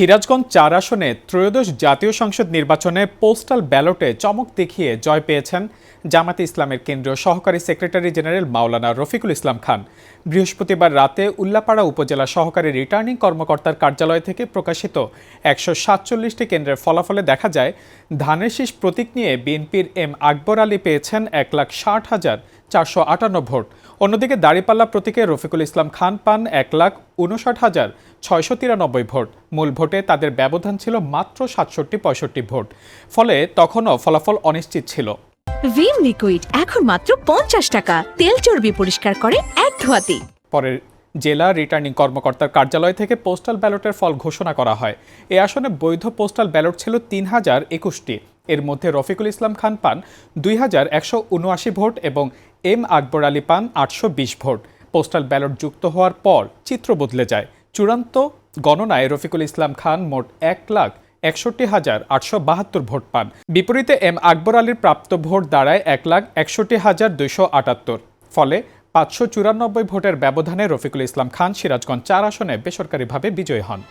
সিরাজগঞ্জ ৪ আসনে ত্রয়োদশ জাতীয় সংসদ নির্বাচনে পোস্টাল ব্যালটে চমক দেখিয়ে জয় পেয়েছেন জামায়াতে ইসলামের কেন্দ্রীয় সহকারী সেক্রেটারি জেনারেল মাওলানা রফিকুল ইসলাম খান। বৃহস্পতিবার রাতে উল্লাপাড়া উপজেলা সহকারী রিটার্নিং কর্মকর্তার কার্যালয় থেকে প্রকাশিত ১৪৭টি কেন্দ্রের ফলাফলে দেখা যায়, ধানের শীষ প্রতীক নিয়ে বিএনপির এম আকবর আলী পেয়েছেন ১,৬০,৪৫৮ ভোট। অন্যদিকে দাঁড়িপাল্লা প্রতীকে রফিকুল ইসলাম খান পান ১,৫৯,৬৯৩ ভোট। মূল ভোটে তাদের ব্যবধান ছিল মাত্র ৬৭-৬৫ ভোট। ফলে তখনও ফলাফল অনিশ্চিত ছিল। ভিম লিকুইড এখন মাত্র ৫০ টাকা, তেল চর্বি পরিষ্কার করে এক ধোয়াতে। পরে জেলা রিটার্নিং কর্মকর্তার কার্যালয় থেকে পোস্টাল ব্যালটের ফল ঘোষণা করা হয়। এ আসনে বৈধ পোস্টাল ব্যালট ছিল ৩,০২১টি। এর মধ্যে রফিকুল ইসলাম খান পান ২,১৭৯ ভোট এবং এম আকবর আলী পান ৮২০ ভোট। পোস্টাল ব্যালট যুক্ত হওয়ার পর চিত্র বদলে যায়। চূড়ান্ত গণনায় রফিকুল ইসলাম খান মোট ১,৬১,৮৭২ ভোট পান। বিপরীতে এম আকবর আলীর প্রাপ্ত ভোট দাঁড়ায় ১,৬১,২৭৮। ফলে ৫৯৪ ভোটের ব্যবধানে রফিকুল ইসলাম খান সিরাজগঞ্জ ৪ আসনে বেসরকারিভাবে বিজয়ী হন।